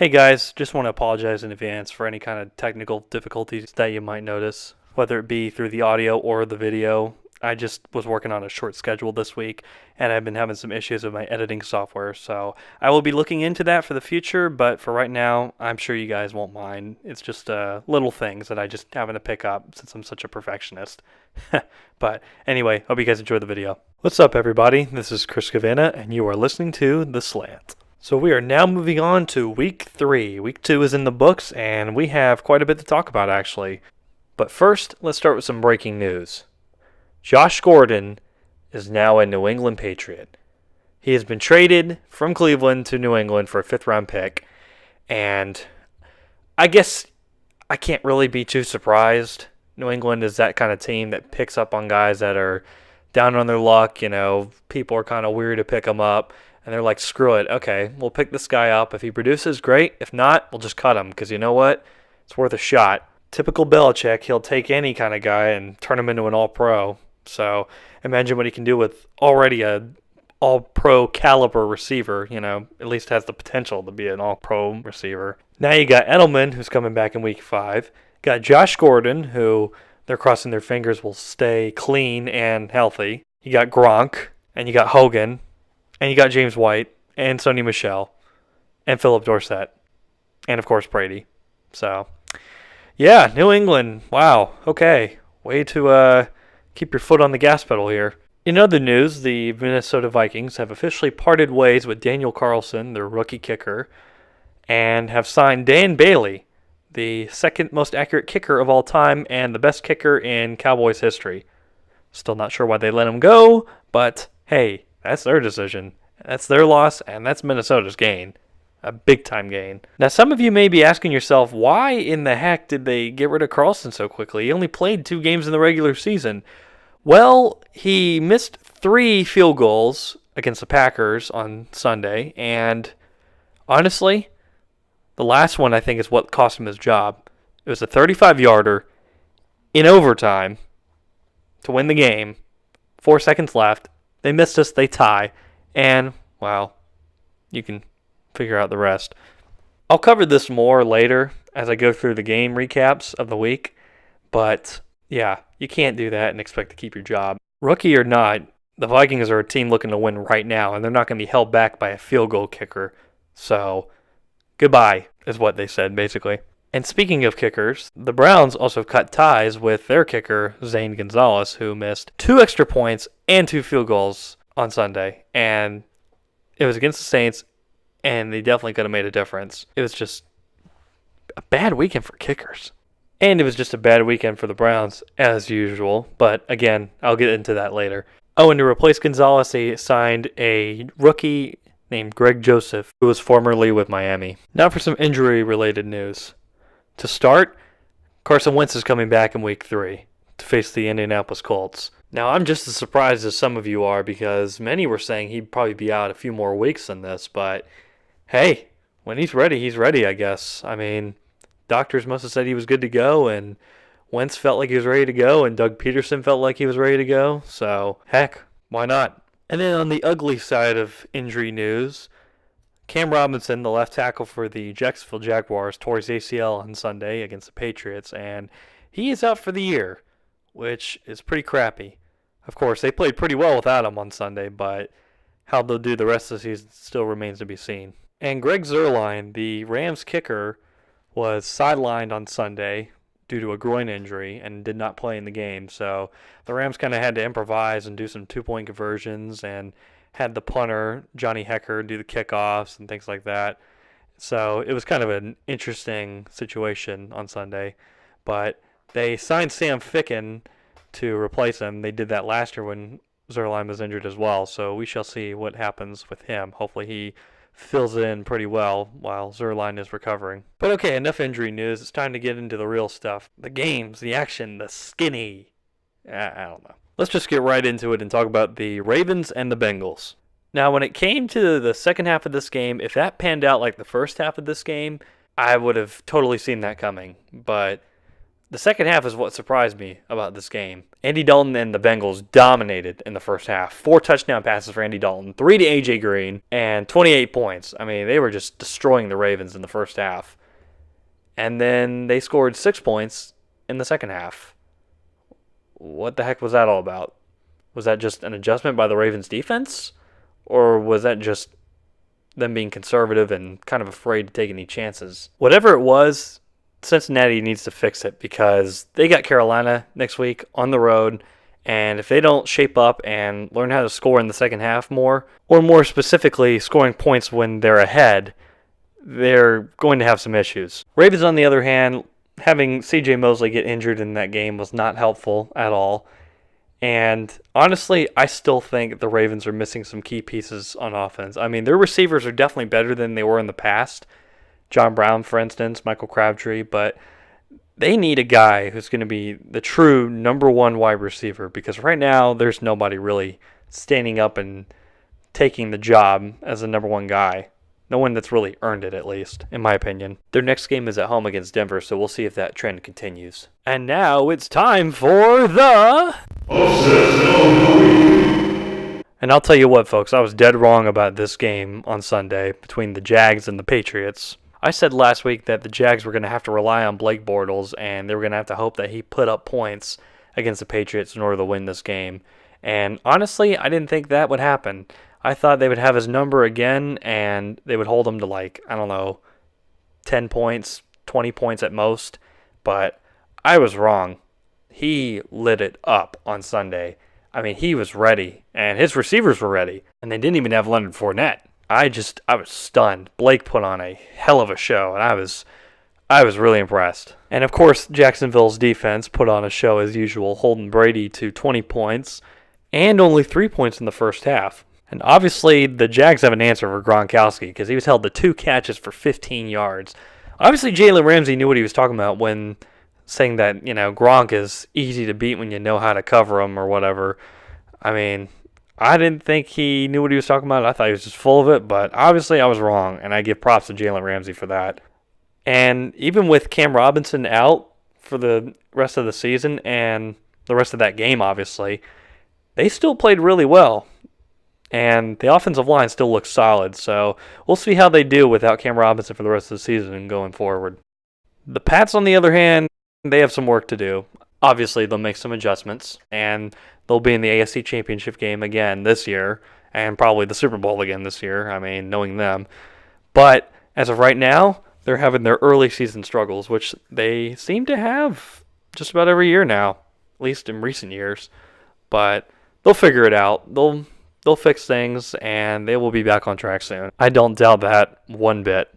Hey guys, just want to apologize in advance for any kind of technical difficulties that you might notice, whether it be through the audio or the video. I just was working on a short schedule this week and I've been having some issues with my editing software, so I will be looking into that for the future, but for right now, I'm sure you guys won't mind. It's just little things that I just happen to pick up since I'm such a perfectionist. But anyway, hope you guys enjoy the video. What's up, everybody? This is Chris Cavana, and you are listening to The Slant. So we are now moving on to week 3. Week 2 is in the books, and we have quite a bit to talk about, actually. But first, let's start with some breaking news. Josh Gordon is now a New England Patriot. He has been traded from Cleveland to New England for a 5th-round pick, and I guess I can't really be too surprised. New England is that kind of team that picks up on guys that are down on their luck. People are kind of weary to pick them up. And they're like, screw it. Okay, we'll pick this guy up. If he produces, great. If not, we'll just cut him because you know what? It's worth a shot. Typical Belichick, he'll take any kind of guy and turn him into an all-pro. So imagine what he can do with already a all-pro caliber receiver. At least has the potential to be an all-pro receiver. Now you got Edelman, who's coming back in week 5. Got Josh Gordon, who they're crossing their fingers will stay clean and healthy. You got Gronk, and you got Hogan. And you got James White, and Sonny Michel, and Philip Dorsett, and of course Brady. So, yeah, New England, wow, okay. Way to keep your foot on the gas pedal here. In other news, the Minnesota Vikings have officially parted ways with Daniel Carlson, their rookie kicker, and have signed Dan Bailey, the second most accurate kicker of all time and the best kicker in Cowboys history. Still not sure why they let him go, but hey, that's their decision. That's their loss, and that's Minnesota's gain. A big-time gain. Now, some of you may be asking yourself, why in the heck did they get rid of Carlson so quickly? He only played 2 games in the regular season. Well, he missed 3 field goals against the Packers on Sunday, and honestly, the last one I think is what cost him his job. It was a 35-yarder in overtime to win the game. 4 seconds left. They missed us, they tie, and, well, you can figure out the rest. I'll cover this more later as I go through the game recaps of the week, but, yeah, you can't do that and expect to keep your job. Rookie or not, the Vikings are a team looking to win right now, and they're not going to be held back by a field goal kicker, so goodbye is what they said, basically. And speaking of kickers, the Browns also cut ties with their kicker, Zane Gonzalez, who missed 2 extra points and 2 field goals on Sunday. And it was against the Saints, and they definitely could have made a difference. It was just a bad weekend for kickers. And it was just a bad weekend for the Browns, as usual. But again, I'll get into that later. Oh, and to replace Gonzalez, they signed a rookie named Greg Joseph, who was formerly with Miami. Now for some injury-related news. To start, Carson Wentz is coming back in week 3 to face the Indianapolis Colts. Now, I'm just as surprised as some of you are because many were saying he'd probably be out a few more weeks than this, but hey, when he's ready, I guess. I mean, doctors must have said he was good to go, and Wentz felt like he was ready to go, and Doug Peterson felt like he was ready to go, so heck, why not? And then on the ugly side of injury news, Cam Robinson, the left tackle for the Jacksonville Jaguars, tore his ACL on Sunday against the Patriots, and he is out for the year, which is pretty crappy. Of course, they played pretty well without him on Sunday, but how they'll do the rest of the season still remains to be seen. And Greg Zuerlein, the Rams kicker, was sidelined on Sunday due to a groin injury and did not play in the game, so the Rams kind of had to improvise and do some 2-point conversions and had the punter, Johnny Hecker, do the kickoffs and things like that. So it was kind of an interesting situation on Sunday. But they signed Sam Ficken to replace him. They did that last year when Zuerlein was injured as well. So we shall see what happens with him. Hopefully he fills it in pretty well while Zuerlein is recovering. But okay, enough injury news. It's time to get into the real stuff. The games, the action, the skinny. I don't know. Let's just get right into it and talk about the Ravens and the Bengals. Now, when it came to the second half of this game, if that panned out like the first half of this game, I would have totally seen that coming. But The second half is what surprised me about this game. Andy Dalton and the Bengals dominated in the first half. 4 touchdown passes for Andy Dalton, 3 to A.J. Green, and 28 points. I mean, they were just destroying the Ravens in the first half. And then they scored 6 points in the second half. What the heck was that all about? Was that just an adjustment by the Ravens defense? Or was that just them being conservative and kind of afraid to take any chances? Whatever it was, Cincinnati needs to fix it because they got Carolina next week on the road, and if they don't shape up and learn how to score in the second half more, or more specifically scoring points when they're ahead, they're going to have some issues. Ravens, on the other hand, having C.J. Mosley get injured in that game was not helpful at all. And honestly, I still think the Ravens are missing some key pieces on offense. I mean, their receivers are definitely better than they were in the past. John Brown, for instance, Michael Crabtree, but they need a guy who's going to be the true number one wide receiver because right now there's nobody really standing up and taking the job as the number one guy. No one that's really earned it, at least, in my opinion. Their next game is at home against Denver, so we'll see if that trend continues. And now it's time for the And I'll tell you what, folks, I was dead wrong about this game on Sunday between the Jags and the Patriots. I said last week that the Jags were going to have to rely on Blake Bortles, and they were going to have to hope that he put up points against the Patriots in order to win this game. And honestly, I didn't think that would happen. I thought they would have his number again, and they would hold him to 10 points, 20 points at most. But I was wrong. He lit it up on Sunday. I mean, he was ready, and his receivers were ready, and they didn't even have Leonard Fournette. I was stunned. Blake put on a hell of a show, and I was really impressed. And of course, Jacksonville's defense put on a show as usual, holding Brady to 20 points and only 3 points in the first half. And obviously, the Jags have an answer for Gronkowski because he was held to 2 catches for 15 yards. Obviously, Jalen Ramsey knew what he was talking about when saying that, Gronk is easy to beat when you know how to cover him or whatever. I mean, I didn't think he knew what he was talking about. I thought he was just full of it, but obviously I was wrong, and I give props to Jalen Ramsey for that. And even with Cam Robinson out for the rest of the season and the rest of that game, obviously, they still played really well. And the offensive line still looks solid, so we'll see how they do without Cam Robinson for the rest of the season and going forward. The Pats, on the other hand, they have some work to do. Obviously, they'll make some adjustments, and they'll be in the AFC Championship game again this year, and probably the Super Bowl again this year, knowing them. But as of right now, they're having their early season struggles, which they seem to have just about every year now, at least in recent years. But they'll figure it out. They'll fix things, and they will be back on track soon. I don't doubt that one bit.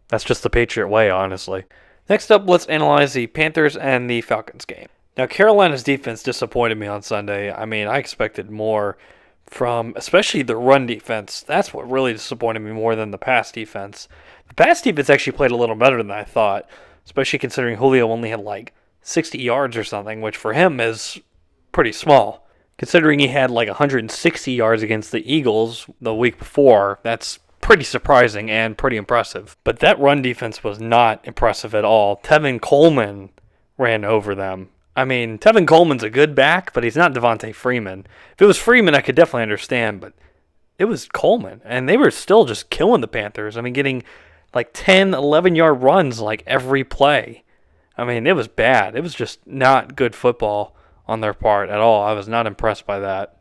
That's just the Patriot way, honestly. Next up, let's analyze the Panthers and the Falcons game. Now, Carolina's defense disappointed me on Sunday. I expected more from especially the run defense. That's what really disappointed me more than the pass defense. The pass defense actually played a little better than I thought, especially considering Julio only had 60 yards or something, which for him is pretty small. Considering he had 160 yards against the Eagles the week before, that's pretty surprising and pretty impressive. But that run defense was not impressive at all. Tevin Coleman ran over them. Tevin Coleman's a good back, but he's not Devontae Freeman. If it was Freeman, I could definitely understand, but it was Coleman, and they were still just killing the Panthers. Getting 10, 11-yard runs every play. It was bad. It was just not good football on their part at all. I was not impressed by that,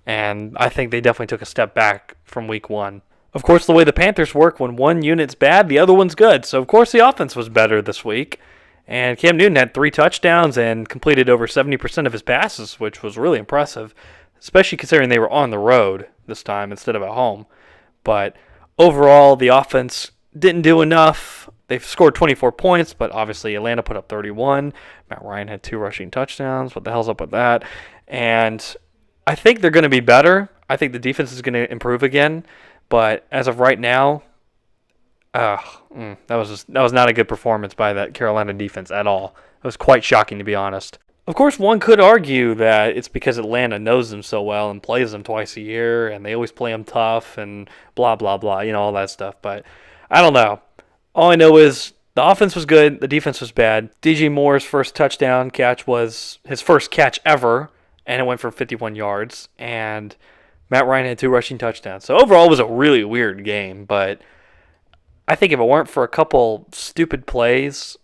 and I think they definitely took a step back from week one. Of course, the way the Panthers work, when one unit's bad, the other one's good. So, of course, the offense was better this week. And Cam Newton had 3 touchdowns and completed over 70% of his passes, which was really impressive, especially considering they were on the road this time instead of at home. But overall, the offense didn't do enough. They scored 24 points, but obviously Atlanta put up 31. Matt Ryan had 2 rushing touchdowns. What the hell's up with that? And I think they're going to be better. I think the defense is going to improve again. But as of right now, that was not a good performance by that Carolina defense at all. It was quite shocking, to be honest. Of course, one could argue that it's because Atlanta knows them so well and plays them twice a year, and they always play them tough and blah, blah, blah, all that stuff. But I don't know. All I know is The offense was good. The defense was bad. DJ Moore's first touchdown catch was his first catch ever, and it went for 51 yards. And Matt Ryan had 2 rushing touchdowns. So overall, it was a really weird game. But I think if it weren't for a couple stupid plays,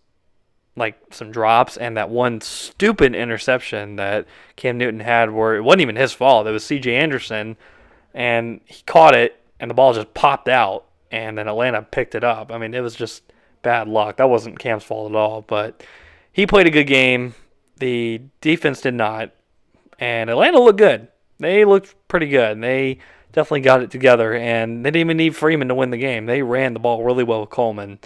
like some drops, and that one stupid interception that Cam Newton had where it wasn't even his fault. It was C.J. Anderson, and he caught it, and the ball just popped out, and then Atlanta picked it up. I mean, it was just bad luck. That wasn't Cam's fault at all, but he played a good game. The defense did not, and Atlanta looked good. They looked pretty good. They definitely got it together, and they didn't even need Freeman to win the game. They ran the ball really well with Coleman.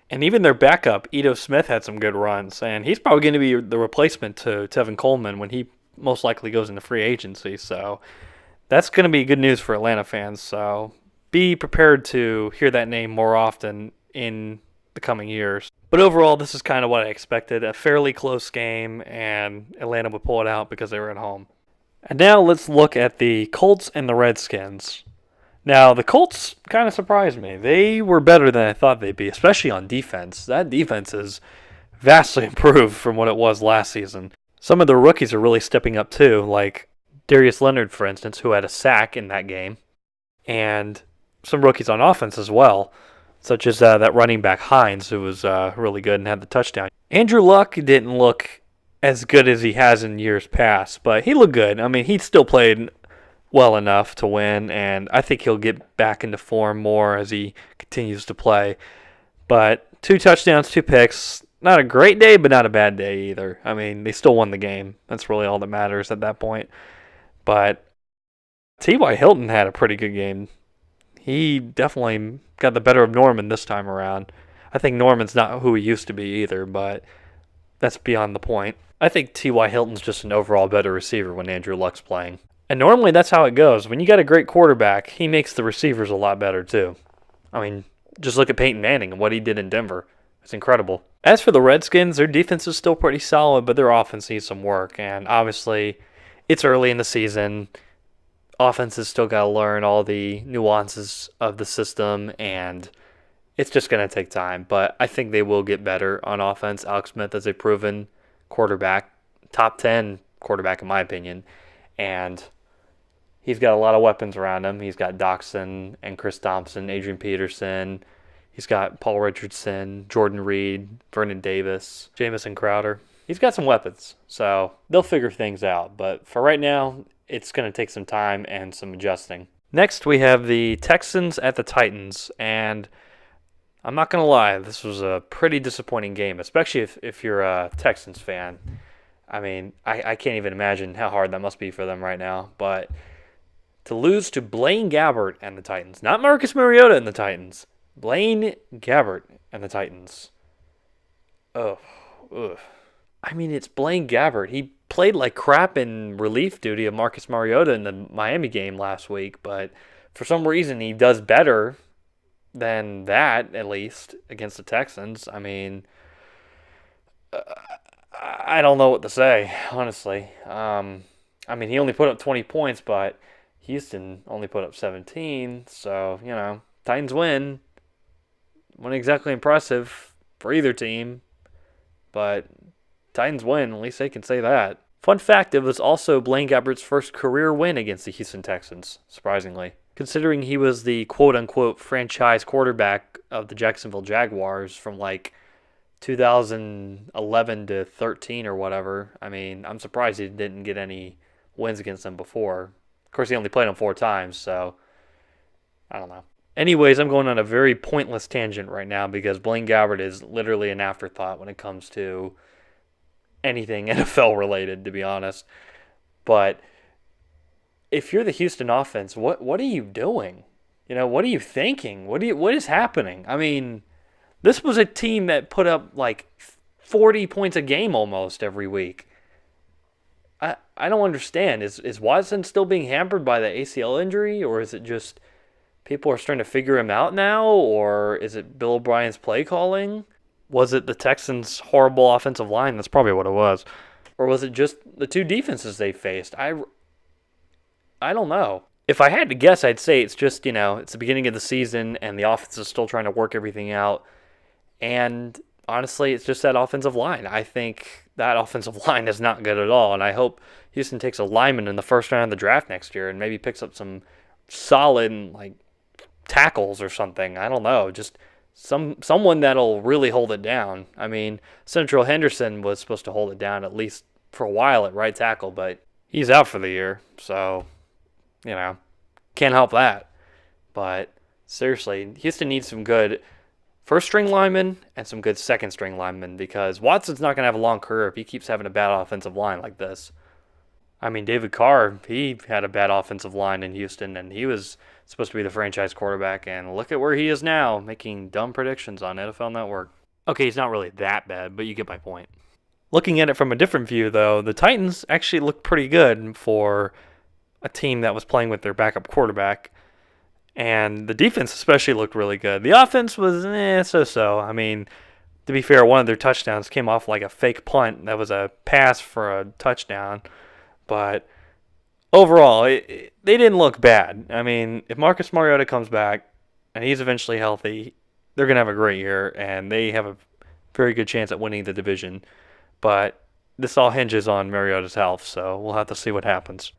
And even their backup, Ito Smith, had some good runs, and he's probably going to be the replacement to Tevin Coleman when he most likely goes into free agency. So that's going to be good news for Atlanta fans. So be prepared to hear that name more often in the coming years. But overall, this is kind of what I expected. A fairly close game, and Atlanta would pull it out because they were at home. And now let's look at the Colts and the Redskins. Now, the Colts kind of surprised me. They were better than I thought they'd be, especially on defense. That defense is vastly improved from what it was last season. Some of the rookies are really stepping up too, like Darius Leonard, for instance, who had a sack in that game, and some rookies on offense as well, such as that running back Hines, who was really good and had the touchdown. Andrew Luck didn't look as good as he has in years past, but he looked good. I mean, he still played well enough to win, and I think he'll get back into form more as he continues to play. But 2 touchdowns, 2 picks, not a great day, but not a bad day either. I mean, they still won the game. That's really all that matters at that point. But T.Y. Hilton had a pretty good game. He definitely got the better of Norman this time around. I think Norman's not who he used to be either, but that's beyond the point. I think T.Y. Hilton's just an overall better receiver when Andrew Luck's playing. And normally that's how it goes. When you got a great quarterback, he makes the receivers a lot better too. I mean, just look at Peyton Manning and what he did in Denver. It's incredible. As for the Redskins, their defense is still pretty solid, but their offense needs some work. And obviously, it's early in the season. Offense has still got to learn all the nuances of the system, and it's just going to take time. But I think they will get better on offense. Alex Smith is a proven quarterback, top 10 quarterback in my opinion. And he's got a lot of weapons around him. He's got Doxson and Chris Thompson, Adrian Peterson. He's got Paul Richardson, Jordan Reed, Vernon Davis, Jamison Crowder. He's got some weapons, so they'll figure things out. But for right now, it's going to take some time and some adjusting. Next, we have the Texans at the Titans, and I'm not going to lie, this was a pretty disappointing game, especially if you're a Texans fan. I mean, I can't even imagine how hard that must be for them right now. But to lose to Blaine Gabbert and the Titans, not Marcus Mariota and the Titans, Blaine Gabbert and the Titans. Ugh. I mean, it's Blaine Gabbert. He played like crap in relief duty of Marcus Mariota in the Miami game last week, but for some reason he does better than that, at least, against the Texans. I mean, I don't know what to say, honestly. I mean, he only put up 20 points, but Houston only put up 17. So, Titans win. Wasn't exactly impressive for either team, but Titans win. At least they can say that. Fun fact, it was also Blaine Gabbert's first career win against the Houston Texans, surprisingly. Considering he was the quote-unquote franchise quarterback of the Jacksonville Jaguars from 2011 to 13 or whatever. I mean, I'm surprised he didn't get any wins against them before. Of course, he only played them 4 times, so I don't know. Anyways, I'm going on a very pointless tangent right now because Blaine Gabbert is literally an afterthought when it comes to anything NFL related, to be honest. But if you're the Houston offense, what are you doing? What are you thinking? What is happening? I mean, this was a team that put up 40 points a game almost every week. I don't understand. Is Watson still being hampered by the ACL injury, or is it just people are starting to figure him out now, or is it Bill O'Brien's play calling? Was it the Texans' horrible offensive line? That's probably what it was. Or was it just the 2 defenses they faced? I don't know. If I had to guess, I'd say it's just, it's the beginning of the season and the offense is still trying to work everything out. And honestly, it's just that offensive line. I think that offensive line is not good at all, and I hope Houston takes a lineman in the first round of the draft next year and maybe picks up some solid like tackles or something. I don't know, just someone that'll really hold it down. I mean, Central Henderson was supposed to hold it down at least for a while at right tackle, but he's out for the year, so you know, can't help that. But seriously, Houston needs some good first string linemen and some good second string linemen because Watson's not going to have a long career if he keeps having a bad offensive line like this. I mean, David Carr, he had a bad offensive line in Houston, and he was supposed to be the franchise quarterback, and look at where he is now, making dumb predictions on NFL Network. Okay, he's not really that bad, but you get my point. Looking at it from a different view, though, the Titans actually looked pretty good for a team that was playing with their backup quarterback, and the defense especially looked really good. The offense was so-so. I mean, to be fair, one of their touchdowns came off like a fake punt that was a pass for a touchdown. But overall, they didn't look bad. I mean, if Marcus Mariota comes back and he's eventually healthy, they're going to have a great year, and they have a very good chance at winning the division. But this all hinges on Mariota's health, so we'll have to see what happens.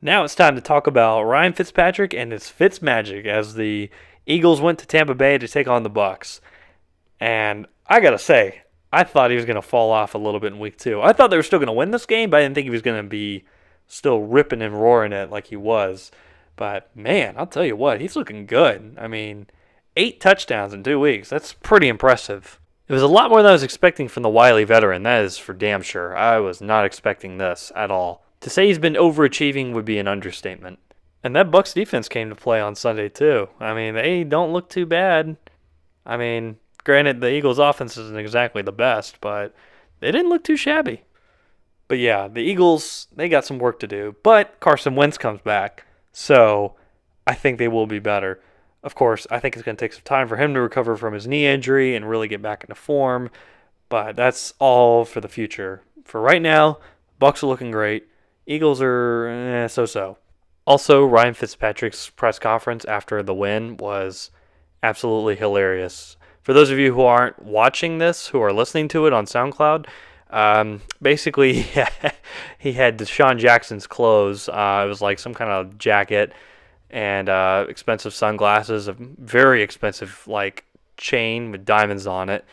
Now it's time to talk about Ryan Fitzpatrick and his Fitz magic as the Eagles went to Tampa Bay to take on the Bucs. And I got to say, I thought he was going to fall off a little bit in week 2. I thought they were still going to win this game, but I didn't think he was going to be still ripping and roaring it like he was. But, man, I'll tell you what, he's looking good. I mean, 8 touchdowns in 2 weeks. That's pretty impressive. It was a lot more than I was expecting from the wily veteran. That is for damn sure. I was not expecting this at all. To say he's been overachieving would be an understatement. And that Bucs defense came to play on Sunday, too. I mean, they don't look too bad. I mean, granted, the Eagles' offense isn't exactly the best, but they didn't look too shabby. But yeah, the Eagles, they got some work to do. But Carson Wentz comes back, so I think they will be better. Of course, I think it's going to take some time for him to recover from his knee injury and really get back into form. But that's all for the future. For right now, Bucs are looking great. Eagles are so-so. Also, Ryan Fitzpatrick's press conference after the win was absolutely hilarious. For those of you who aren't watching this, who are listening to it on SoundCloud, basically he had Deshaun Jackson's clothes. It was like some kind of jacket and expensive sunglasses, a very expensive like chain with diamonds on it,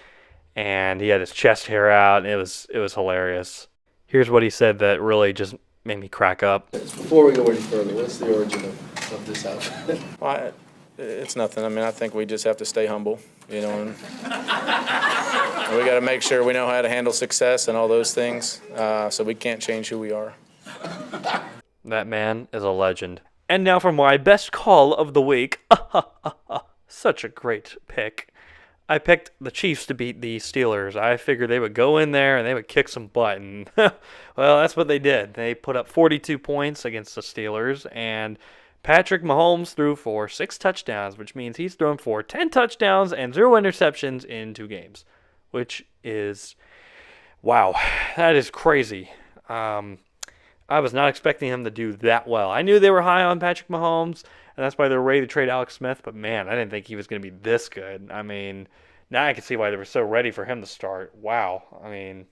and he had his chest hair out. And it was hilarious. Here's what he said that really just made me crack up. Before we go any further, what's the origin of this outfit? Well, it's nothing. I mean, I think we just have to stay humble, you know. And we got to make sure we know how to handle success and all those things. So we can't change who we are. That man is a legend. And now for my best call of the week. Such a great pick. I picked the Chiefs to beat the Steelers. I figured they would go in there and they would kick some butt. And well, that's what they did. They put up 42 points against the Steelers, and Patrick Mahomes threw for 6 touchdowns, which means he's thrown for 10 touchdowns and 0 interceptions in 2 games, which is, wow, that is crazy. I was not expecting him to do that well. I knew they were high on Patrick Mahomes, and that's why they were ready to trade Alex Smith, but man, I didn't think he was going to be this good. I mean, now I can see why they were so ready for him to start. Wow. I mean,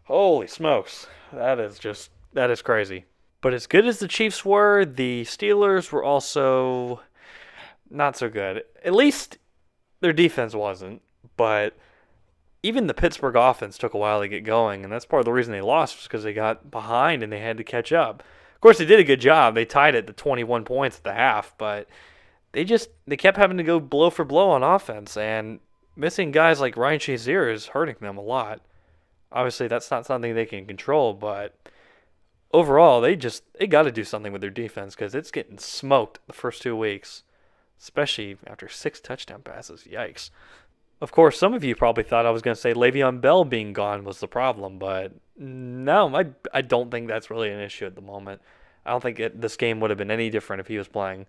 holy smokes. That is crazy. But as good as the Chiefs were, the Steelers were also not so good. At least their defense wasn't, but even the Pittsburgh offense took a while to get going, and that's part of the reason they lost was because they got behind and they had to catch up. Of course, they did a good job. They tied it to 21 points at the half, but they kept having to go blow for blow on offense, and missing guys like Ryan Shazier is hurting them a lot. Obviously, that's not something they can control, but overall, they got to do something with their defense because it's getting smoked the first 2 weeks, especially after 6 touchdown passes. Yikes. Of course, some of you probably thought I was going to say Le'Veon Bell being gone was the problem, but no, I don't think that's really an issue at the moment. I don't think this game would have been any different if he was playing.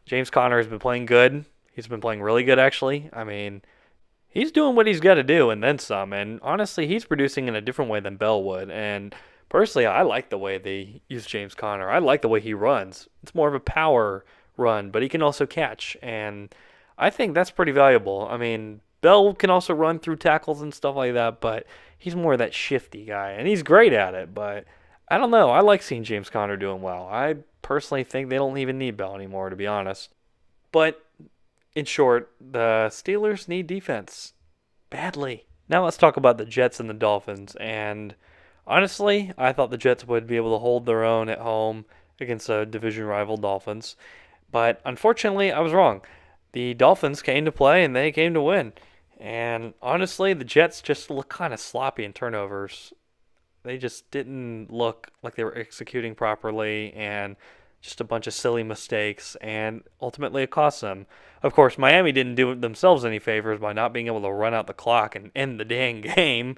James Conner has been playing good. He's been playing really good, actually. I mean, he's doing what he's got to do and then some, and honestly, he's producing in a different way than Bell would, and personally, I like the way they use James Conner. I like the way he runs. It's more of a power run, but he can also catch, and I think that's pretty valuable. I mean, Bell can also run through tackles and stuff like that, but he's more that shifty guy, and he's great at it. But I don't know. I like seeing James Conner doing well. I personally think they don't even need Bell anymore, to be honest. But in short, the Steelers need defense badly. Now let's talk about the Jets and the Dolphins. And honestly, I thought the Jets would be able to hold their own at home against a division rival Dolphins. But unfortunately, I was wrong. The Dolphins came to play and they came to win. And honestly, the Jets just look kind of sloppy in turnovers. They just didn't look like they were executing properly and just a bunch of silly mistakes, and ultimately it cost them. Of course, Miami didn't do themselves any favors by not being able to run out the clock and end the dang game.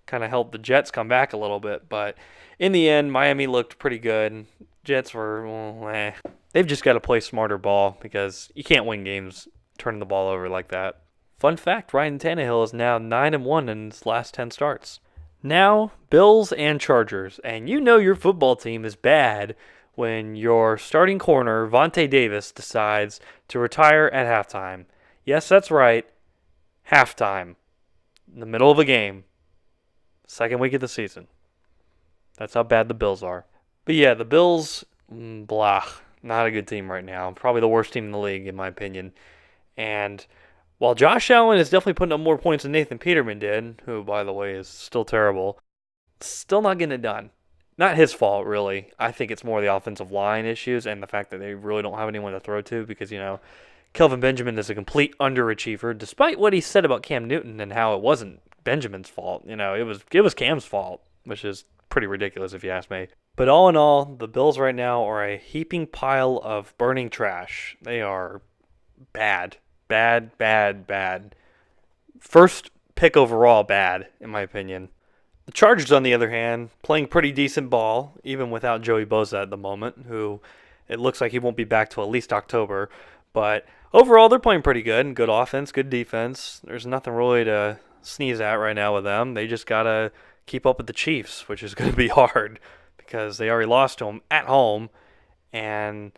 Kind of helped the Jets come back a little bit, but in the end, Miami looked pretty good. Jets were, well, eh. They've just got to play smarter ball because you can't win games turning the ball over like that. Fun fact, Ryan Tannehill is now 9-1 in his last 10 starts. Now, Bills and Chargers, and you know your football team is bad when your starting corner, Vontae Davis, decides to retire at halftime. Yes, that's right, halftime, in the middle of a game, second week of the season. That's how bad the Bills are. But yeah, the Bills, blah, not a good team right now. Probably the worst team in the league, in my opinion. And while Josh Allen is definitely putting up more points than Nathan Peterman did, who, by the way, is still terrible, still not getting it done. Not his fault, really. I think it's more the offensive line issues and the fact that they really don't have anyone to throw to because, Kelvin Benjamin is a complete underachiever, despite what he said about Cam Newton and how it wasn't Benjamin's fault. It was Cam's fault, which is pretty ridiculous if you ask me. But all in all, the Bills right now are a heaping pile of burning trash. They are bad. Bad, bad, bad. First pick overall bad, in my opinion. The Chargers, on the other hand, playing pretty decent ball, even without Joey Bosa at the moment, who it looks like he won't be back till at least October. But overall, they're playing pretty good. Good offense, good defense. There's nothing really to sneeze at right now with them. They just got to keep up with the Chiefs, which is going to be hard because they already lost to them at home, and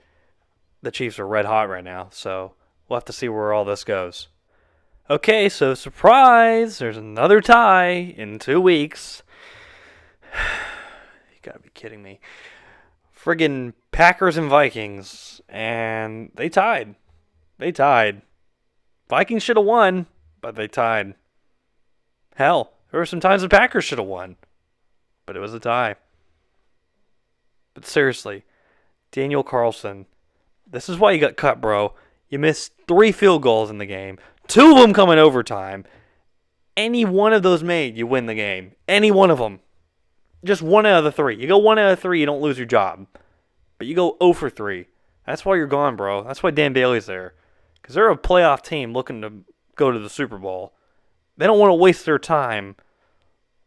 the Chiefs are red hot right now. So we'll have to see where all this goes. Okay, so surprise, there's another tie in 2 weeks. You gotta be kidding me. Friggin' Packers and Vikings, and they tied. Vikings should have won, but they tied. Hell, there were some times the Packers should have won, but it was a tie. But seriously, Daniel Carlson, this is why you got cut, bro. You missed 3 field goals in the game. 2 of them come in overtime. Any one of those made, you win the game. Any one of them. Just 1 out of the 3. You go 1 out of 3, you don't lose your job. But you go 0 for 3. That's why you're gone, bro. That's why Dan Bailey's there. Because they're a playoff team looking to go to the Super Bowl. They don't want to waste their time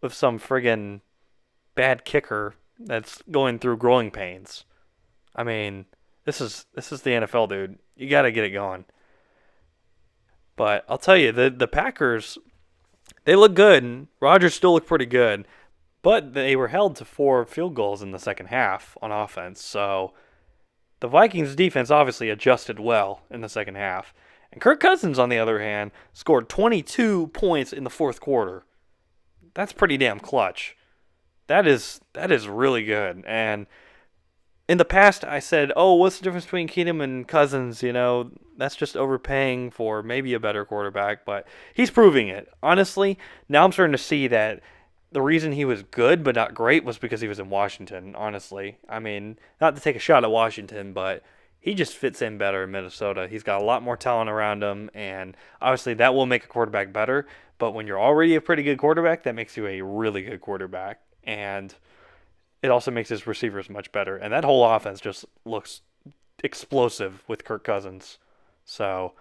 with some friggin' bad kicker that's going through growing pains. I mean, this is the NFL, dude. You got to get it going. But I'll tell you, the Packers, they look good, and Rodgers still looked pretty good. But they were held to 4 field goals in the second half on offense. So the Vikings defense obviously adjusted well in the second half. And Kirk Cousins, on the other hand, scored 22 points in the fourth quarter. That's pretty damn clutch. That is really good. And in the past, I said, oh, what's the difference between Keenum and Cousins? That's just overpaying for maybe a better quarterback. But he's proving it. Honestly, now I'm starting to see that the reason he was good but not great was because he was in Washington, honestly. I mean, not to take a shot at Washington, but he just fits in better in Minnesota. He's got a lot more talent around him, and obviously that will make a quarterback better. But when you're already a pretty good quarterback, that makes you a really good quarterback. And it also makes his receivers much better. And that whole offense just looks explosive with Kirk Cousins. So,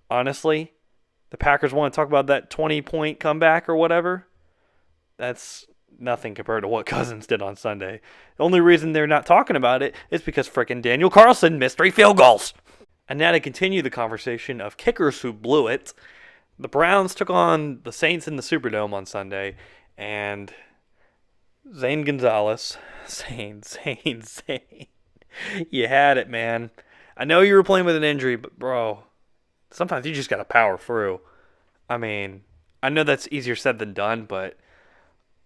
honestly, the Packers want to talk about that 20-point comeback or whatever. That's nothing compared to what Cousins did on Sunday. The only reason they're not talking about it is because frickin' Daniel Carlson missed 3 field goals. And now to continue the conversation of kickers who blew it, the Browns took on the Saints in the Superdome on Sunday, and Zane Gonzalez, Zane, you had it, man. I know you were playing with an injury, but bro, sometimes you just gotta power through. I mean, I know that's easier said than done, but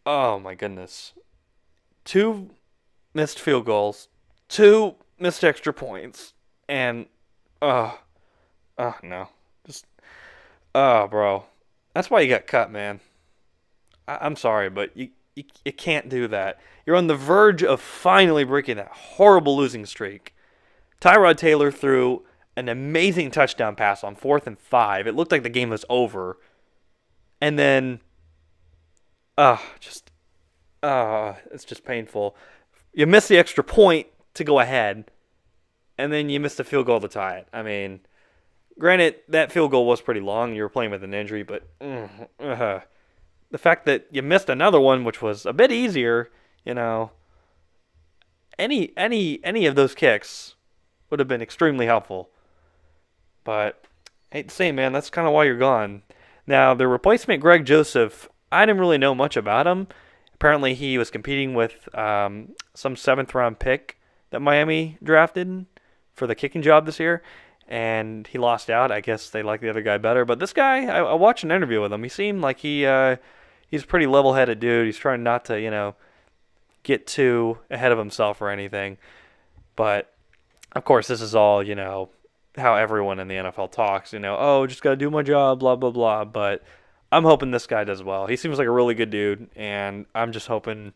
oh my goodness. Two missed field goals, two missed extra points, and oh, no. Just bro. That's why you got cut, man. I'm sorry, but you can't do that. You're on the verge of finally breaking that horrible losing streak. Tyrod Taylor threw an amazing touchdown pass on 4th and 5. It looked like the game was over. And then, just, it's just painful. You miss the extra point to go ahead, and then you missed a field goal to tie it. I mean, granted, that field goal was pretty long. You were playing with an injury, but the fact that you missed another one, which was a bit easier, you know, any of those kicks would have been extremely helpful. But I hate to say, man, that's kind of why you're gone. Now, the replacement, Greg Joseph, I didn't really know much about him. Apparently, he was competing with some 7th-round pick that Miami drafted for the kicking job this year, and he lost out. I guess they like the other guy better. But this guy, I watched an interview with him. He seemed like he's a pretty level-headed dude. He's trying not to, get too ahead of himself or anything. But, of course, this is all, how everyone in the NFL talks, oh, just got to do my job, blah, blah, blah. But I'm hoping this guy does well. He seems like a really good dude, and I'm just hoping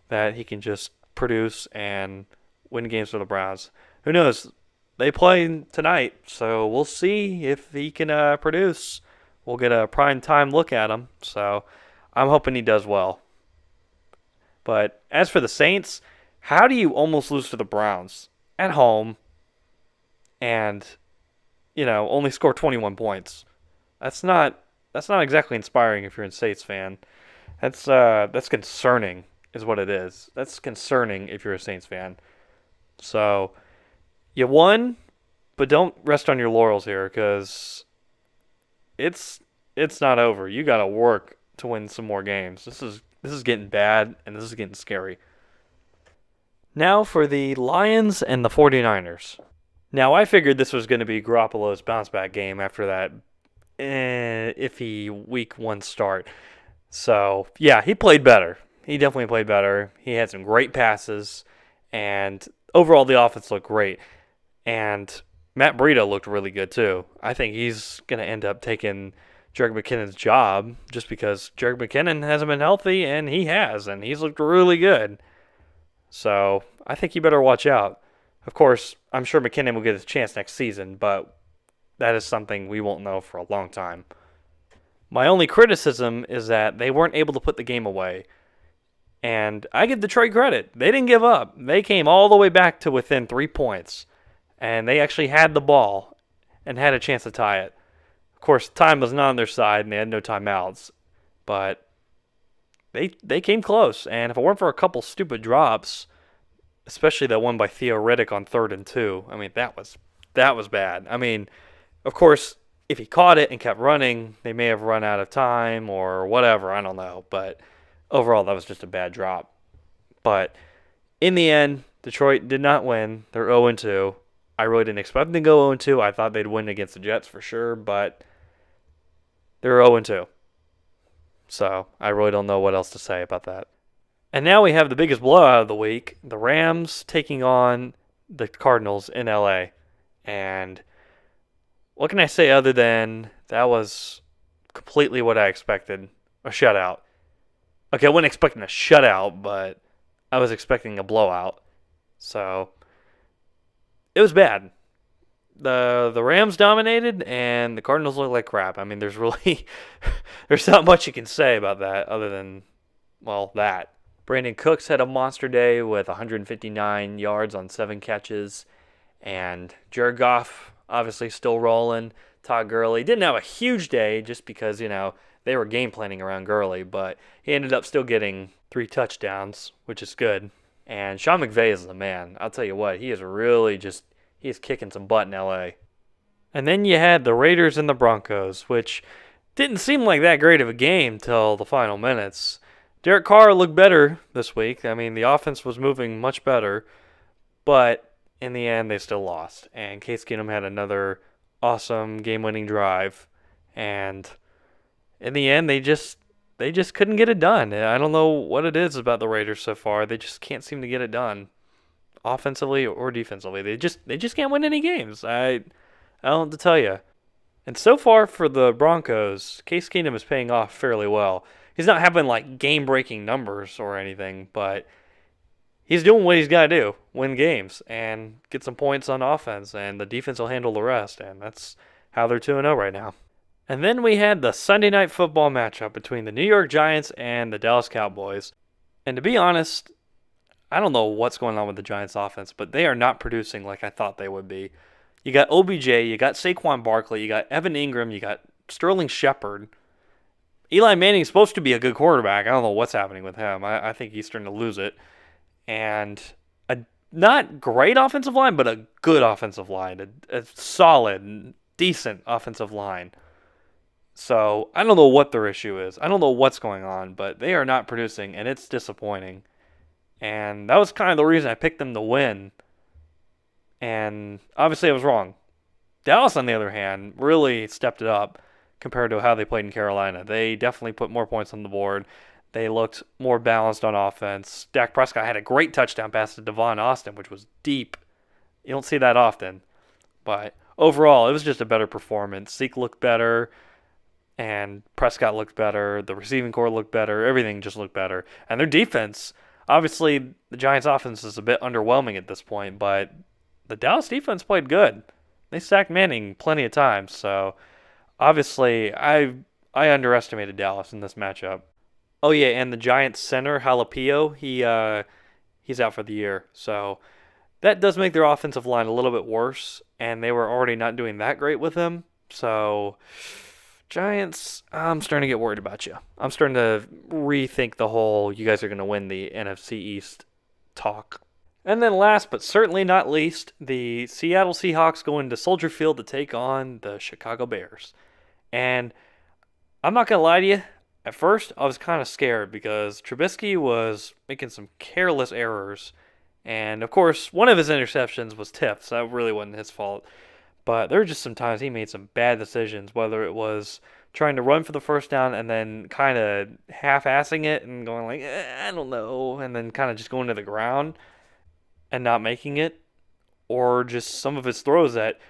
that he can just produce and win games for the Browns. Who knows? They play tonight, so we'll see if he can produce. We'll get a prime time look at him, so I'm hoping he does well. But as for the Saints, how do you almost lose to the Browns at home and only score 21 points? That's not exactly inspiring if you're a Saints fan. That's concerning is what it is. That's concerning if you're a Saints fan. So you won, but don't rest on your laurels here because it's not over. You got to work to win some more games. This is getting bad and this is getting scary. Now for the Lions and the 49ers. Now, I figured this was going to be Garoppolo's bounce-back game after that iffy Week 1 start. So, yeah, he played better. He definitely played better. He had some great passes, and overall the offense looked great. And Matt Breida looked really good, too. I think he's going to end up taking Jerick McKinnon's job just because Jerick McKinnon hasn't been healthy, and he has, and he's looked really good. So, I think you better watch out. Of course, I'm sure McKinnon will get his chance next season, but that is something we won't know for a long time. My only criticism is that they weren't able to put the game away. And I give Detroit credit. They didn't give up. They came all the way back to within 3 points. And they actually had the ball and had a chance to tie it. Of course, time was not on their side and they had no timeouts. But they came close. And if it weren't for a couple stupid drops, especially that one by Theo Riddick on 3rd and 2. I mean, that was bad. I mean, of course, if he caught it and kept running, they may have run out of time or whatever. I don't know. But overall, that was just a bad drop. But in the end, Detroit did not win. They're 0-2. I really didn't expect them to go 0-2. I thought they'd win against the Jets for sure, but they're 0-2. So I really don't know what else to say about that. And now we have the biggest blowout of the week, the Rams taking on the Cardinals in LA. And what can I say other than that was completely what I expected, a shutout. Okay, I wasn't expecting a shutout, but I was expecting a blowout. So it was bad. The Rams dominated and the Cardinals looked like crap. I mean, there's not much you can say about that other than, well, that. Brandon Cooks had a monster day with 159 yards on 7 catches. And Jared Goff, obviously still rolling. Todd Gurley didn't have a huge day just because, they were game planning around Gurley. But he ended up still getting 3 touchdowns, which is good. And Sean McVay is the man. I'll tell you what, he is kicking some butt in LA. And then you had the Raiders and the Broncos, which didn't seem like that great of a game till the final minutes. Derek Carr looked better this week. I mean, the offense was moving much better, but in the end, they still lost. And Case Keenum had another awesome game-winning drive, and in the end, they just couldn't get it done. I don't know what it is about the Raiders so far. They just can't seem to get it done, offensively or defensively. They just can't win any games. I don't know what to tell you. And so far for the Broncos, Case Keenum is paying off fairly well. He's not having like game-breaking numbers or anything, but he's doing what he's got to do, win games and get some points on offense, and the defense will handle the rest, and that's how they're 2-0 right now. And then we had the Sunday night football matchup between the New York Giants and the Dallas Cowboys. And to be honest, I don't know what's going on with the Giants offense, but they are not producing like I thought they would be. You got OBJ, you got Saquon Barkley, you got Evan Ingram, you got Sterling Shepard. Eli Manning's supposed to be a good quarterback. I don't know what's happening with him. I think he's starting to lose it. And a not great offensive line, but a good offensive line. A solid, decent offensive line. So I don't know what their issue is. I don't know what's going on, but they are not producing, and it's disappointing. And that was kind of the reason I picked them to win. And obviously I was wrong. Dallas, on the other hand, really stepped it up compared to how they played in Carolina. They definitely put more points on the board. They looked more balanced on offense. Dak Prescott had a great touchdown pass to Devon Austin, which was deep. You don't see that often. But overall, it was just a better performance. Zeke looked better, and Prescott looked better. The receiving core looked better. Everything just looked better. And their defense, obviously, the Giants' offense is a bit underwhelming at this point, but the Dallas defense played good. They sacked Manning plenty of times, so obviously I underestimated Dallas in this matchup. Oh yeah, and the Giants center Jalapeno, he's out for the year, so that does make their offensive line a little bit worse, and they were already not doing that great with him. So Giants, I'm starting to get worried about you. I'm starting to rethink the whole you guys are going to win the NFC East talk. And then last but certainly not least, the Seattle Seahawks go into Soldier Field to take on the Chicago Bears. And I'm not going to lie to you, at first I was kind of scared because Trubisky was making some careless errors. And of course, one of his interceptions was tipped, so that really wasn't his fault. But there were just some times he made some bad decisions, whether it was trying to run for the first down and then kind of half-assing it and going like, I don't know, and then kind of just going to the ground and not making it, or just some of his throws that,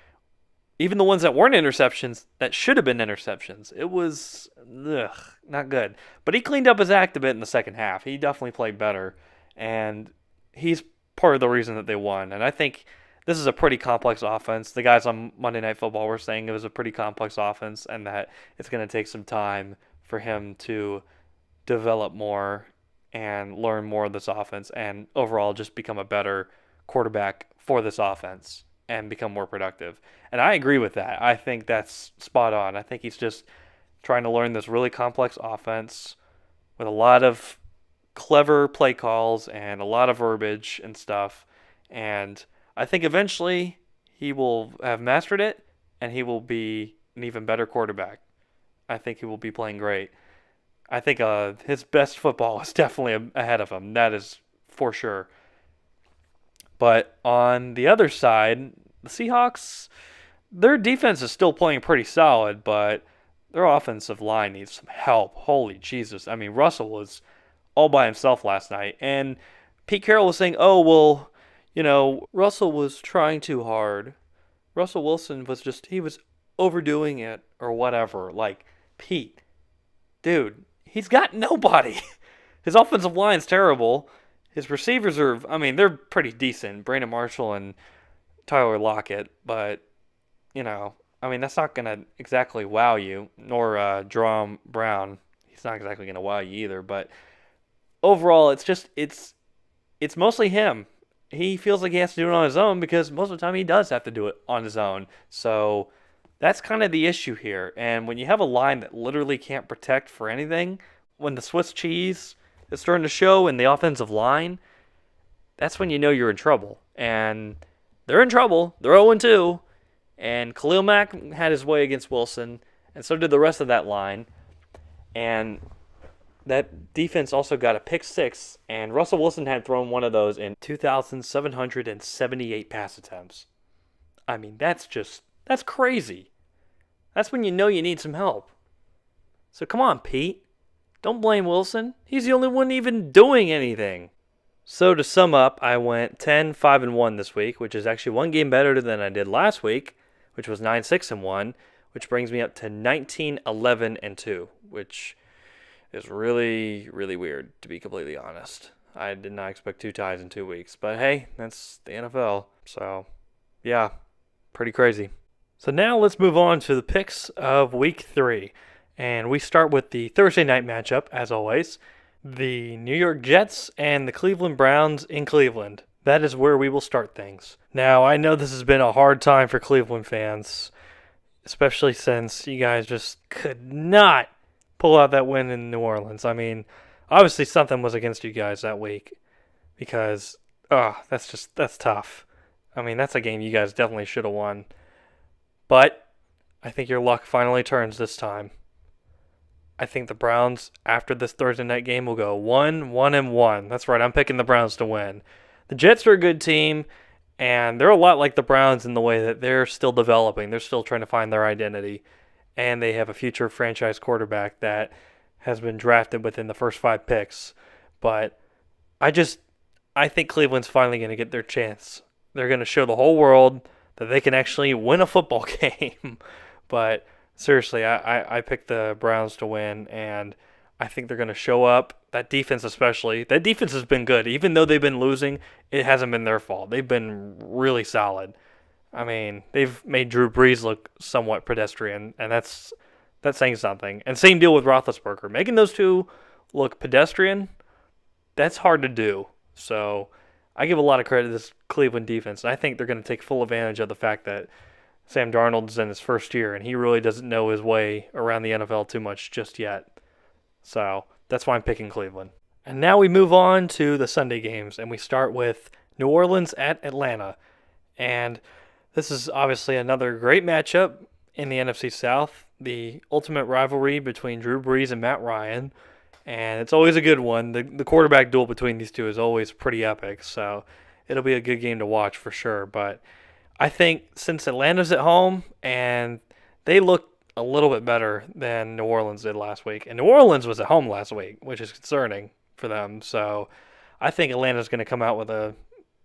even the ones that weren't interceptions, that should have been interceptions. It was, not good. But he cleaned up his act a bit in the second half. He definitely played better, and he's part of the reason that they won. And I think this is a pretty complex offense. The guys on Monday Night Football were saying it was a pretty complex offense and that it's going to take some time for him to develop more and learn more of this offense and overall just become a better quarterback for this offense and become more productive. And I agree with that. I think that's spot on. I think he's just trying to learn this really complex offense with a lot of clever play calls and a lot of verbiage and stuff. And I think eventually he will have mastered it and he will be an even better quarterback. I think he will be playing great. I think his best football is definitely ahead of him. That is for sure. But on the other side, the Seahawks, their defense is still playing pretty solid, but their offensive line needs some help. Holy Jesus. I mean, Russell was all by himself last night. And Pete Carroll was saying, oh, well, Russell was trying too hard. Russell Wilson he was overdoing it or whatever. Like, Pete, dude, he's got nobody. His offensive line's terrible. His receivers they're pretty decent. Brandon Marshall and Tyler Lockett. But, that's not going to exactly wow you. Nor Jerome Brown. He's not exactly going to wow you either. But overall, it's mostly him. He feels like he has to do it on his own because most of the time he does have to do it on his own. So that's kind of the issue here. And when you have a line that literally can't protect for anything, when the Swiss cheese is starting to show in the offensive line, that's when you know you're in trouble. And they're in trouble. They're 0-2. And Khalil Mack had his way against Wilson, and so did the rest of that line. And that defense also got a pick six, and Russell Wilson had thrown one of those in 2,778 pass attempts. That's crazy. That's when you know you need some help. So come on, Pete. Don't blame Wilson. He's the only one even doing anything. So to sum up, I went 10-5-1 this week, which is actually one game better than I did last week, which was 9-6-1, which brings me up to 19-11-2, which is really, really weird, to be completely honest. I did not expect 2 ties in 2 weeks, but hey, that's the NFL. So, yeah, pretty crazy. So now let's move on to the picks of week 3. And we start with the Thursday night matchup, as always. The New York Jets and the Cleveland Browns in Cleveland. That is where we will start things. Now, I know this has been a hard time for Cleveland fans, especially since you guys just could not pull out that win in New Orleans. I mean, obviously something was against you guys that week because, that's tough. I mean, that's a game you guys definitely should have won. But I think your luck finally turns this time. I think the Browns, after this Thursday night game, will go 1-1-1. That's right, I'm picking the Browns to win. The Jets are a good team, and they're a lot like the Browns in the way that they're still developing. They're still trying to find their identity, and they have a future franchise quarterback that has been drafted within the first 5 picks. But I think Cleveland's finally going to get their chance. They're going to show the whole world that they can actually win a football game. But seriously, I picked the Browns to win, and I think they're going to show up. That defense especially. That defense has been good. Even though they've been losing, it hasn't been their fault. They've been really solid. I mean, they've made Drew Brees look somewhat pedestrian, and that's saying something. And same deal with Roethlisberger. Making those two look pedestrian, that's hard to do. So I give a lot of credit to this Cleveland defense. And I think they're going to take full advantage of the fact that Sam Darnold's in his first year, and he really doesn't know his way around the NFL too much just yet. So that's why I'm picking Cleveland. And now we move on to the Sunday games, and we start with New Orleans at Atlanta. And this is obviously another great matchup in the NFC South, the ultimate rivalry between Drew Brees and Matt Ryan. And it's always a good one. The quarterback duel between these two is always pretty epic, so it'll be a good game to watch for sure. But I think since Atlanta's at home and they look a little bit better than New Orleans did last week, and New Orleans was at home last week, which is concerning for them. So I think Atlanta's going to come out with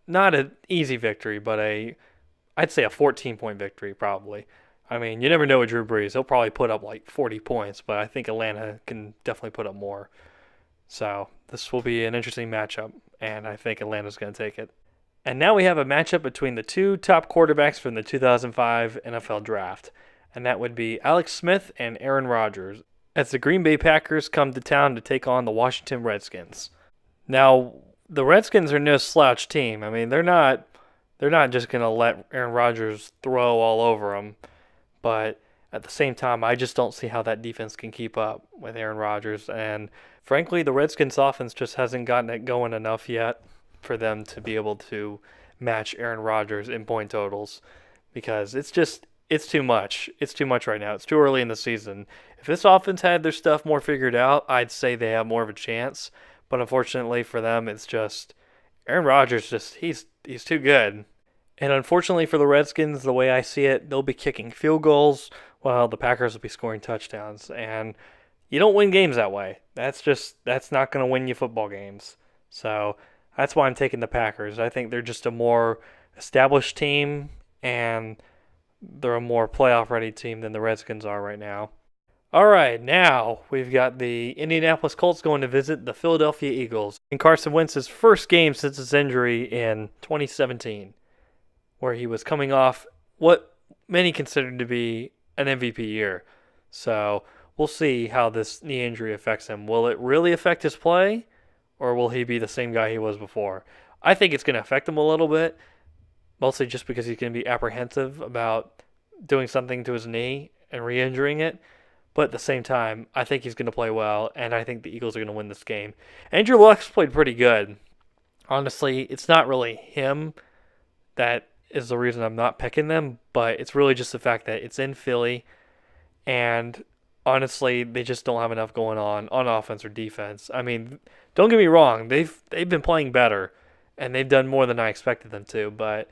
not an easy victory, but I'd say a 14-point victory probably. I mean, you never know with Drew Brees. He'll probably put up like 40 points, but I think Atlanta can definitely put up more. So this will be an interesting matchup, and I think Atlanta's going to take it. And now we have a matchup between the 2 top quarterbacks from the 2005 NFL Draft, and that would be Alex Smith and Aaron Rodgers, as the Green Bay Packers come to town to take on the Washington Redskins. Now, the Redskins are no slouch team. I mean, they're not just going to let Aaron Rodgers throw all over them, but at the same time, I just don't see how that defense can keep up with Aaron Rodgers, and frankly, the Redskins offense just hasn't gotten it going enough yet for them to be able to match Aaron Rodgers in point totals, because it's too much. It's too much right now. It's too early in the season. If this offense had their stuff more figured out, I'd say they have more of a chance. But unfortunately for them, it's just Aaron Rodgers. He's too good. And unfortunately for the Redskins, the way I see it, they'll be kicking field goals while the Packers will be scoring touchdowns. And you don't win games that way. That's not going to win you football games. So that's why I'm taking the Packers. I think they're just a more established team, and they're a more playoff-ready team than the Redskins are right now. All right, now we've got the Indianapolis Colts going to visit the Philadelphia Eagles in Carson Wentz's first game since his injury in 2017, where he was coming off what many considered to be an MVP year. So we'll see how this knee injury affects him. Will it really affect his play, or will he be the same guy he was before? I think it's going to affect him a little bit, mostly just because he's going to be apprehensive about doing something to his knee and re-injuring it. But at the same time, I think he's going to play well, and I think the Eagles are going to win this game. Andrew Luck's played pretty good. Honestly, it's not really him that is the reason I'm not picking them, but it's really just the fact that it's in Philly, and honestly, they just don't have enough going on offense or defense. I mean, don't get me wrong, they've been playing better, and they've done more than I expected them to, but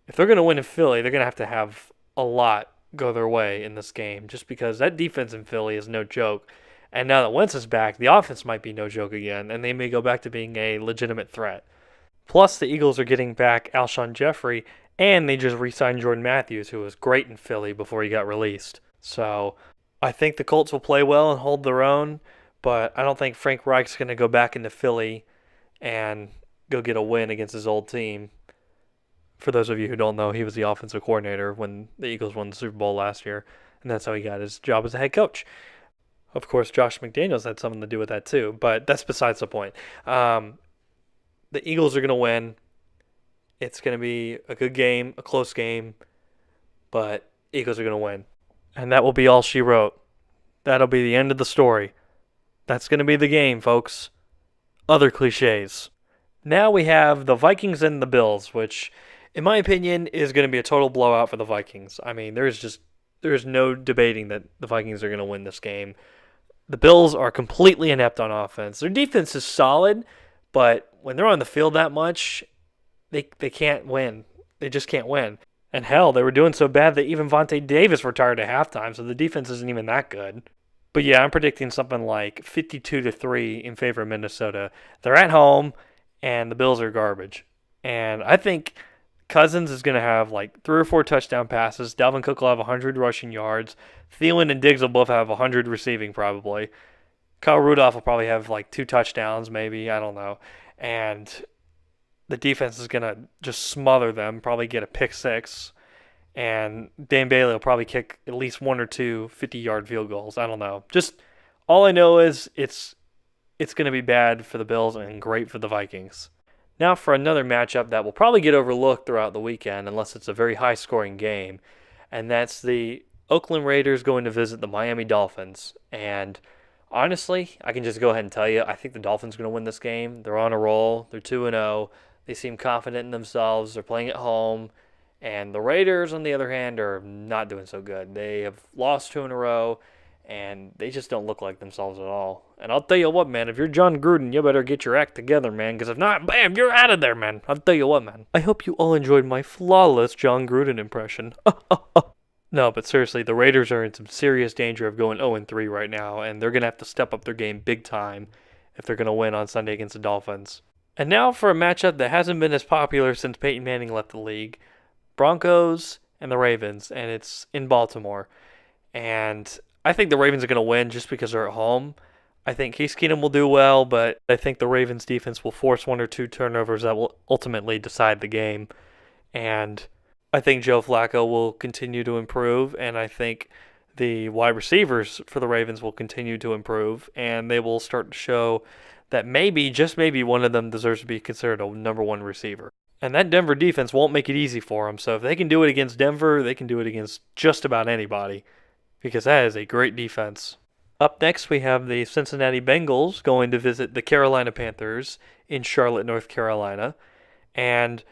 if they're going to win in Philly, they're going to have a lot go their way in this game, just because that defense in Philly is no joke. And now that Wentz is back, the offense might be no joke again, and they may go back to being a legitimate threat. Plus, the Eagles are getting back Alshon Jeffrey, and they just re-signed Jordan Matthews, who was great in Philly before he got released. So I think the Colts will play well and hold their own, but I don't think Frank Reich's going to go back into Philly and go get a win against his old team. For those of you who don't know, he was the offensive coordinator when the Eagles won the Super Bowl last year, and that's how he got his job as a head coach. Of course, Josh McDaniels had something to do with that too, but that's besides the point. The Eagles are going to win. It's going to be a good game, a close game, but Eagles are going to win. And that will be all she wrote. That'll be the end of the story. That's going to be the game, folks. Other cliches. Now we have the Vikings and the Bills, which, in my opinion, is going to be a total blowout for the Vikings. I mean, there's no debating that the Vikings are going to win this game. The Bills are completely inept on offense. Their defense is solid, but when they're on the field that much, they can't win. They just can't win. And hell, they were doing so bad that even Vontae Davis retired at halftime, so the defense isn't even that good. But yeah, I'm predicting something like 52-3 in favor of Minnesota. They're at home, and the Bills are garbage. And I think Cousins is going to have like 3 or 4 touchdown passes. Dalvin Cook will have 100 rushing yards. Thielen and Diggs will both have 100 receiving probably. Kyle Rudolph will probably have like 2 touchdowns maybe. I don't know. And the defense is going to just smother them, probably get a pick 6. And Dan Bailey will probably kick at least 1 or 2 50-yard field goals. I don't know. Just all I know is it's going to be bad for the Bills and great for the Vikings. Now for another matchup that will probably get overlooked throughout the weekend unless it's a very high-scoring game, and that's the Oakland Raiders going to visit the Miami Dolphins. And honestly, I can just go ahead and tell you, I think the Dolphins are going to win this game. They're on a roll. They're 2-0. They seem confident in themselves. They're playing at home. And the Raiders, on the other hand, are not doing so good. They have lost 2 in a row, and they just don't look like themselves at all. And I'll tell you what, man, if you're John Gruden, you better get your act together, man, because if not, bam, you're out of there, man. I'll tell you what, man. I hope you all enjoyed my flawless John Gruden impression. No, but seriously, the Raiders are in some serious danger of going 0-3 right now, and they're going to have to step up their game big time if they're going to win on Sunday against the Dolphins. And now for a matchup that hasn't been as popular since Peyton Manning left the league. Broncos and the Ravens, and it's in Baltimore. And I think the Ravens are going to win just because they're at home. I think Case Keenum will do well, but I think the Ravens defense will force 1 or 2 turnovers that will ultimately decide the game. And I think Joe Flacco will continue to improve, and I think the wide receivers for the Ravens will continue to improve, and they will start to show that maybe, just maybe, one of them deserves to be considered a number 1 receiver. And that Denver defense won't make it easy for them. So if they can do it against Denver, they can do it against just about anybody, because that is a great defense. Up next, we have the Cincinnati Bengals going to visit the Carolina Panthers in Charlotte, North Carolina. And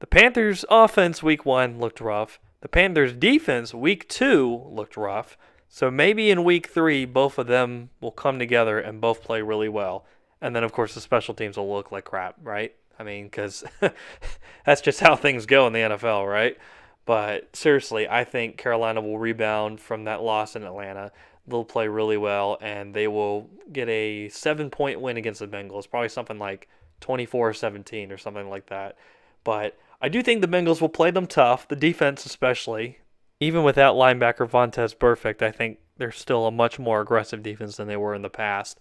the Panthers' offense week 1 looked rough. The Panthers' defense week 2 looked rough. So maybe in week 3, both of them will come together and both play really well. And then, of course, the special teams will look like crap, right? I mean, because that's just how things go in the NFL, right? But seriously, I think Carolina will rebound from that loss in Atlanta. They'll play really well, and they will get a 7-point win against the Bengals, probably something like 24-17 or something like that. But I do think the Bengals will play them tough, the defense especially. Even without linebacker Vontaze Burfict, I think they're still a much more aggressive defense than they were in the past.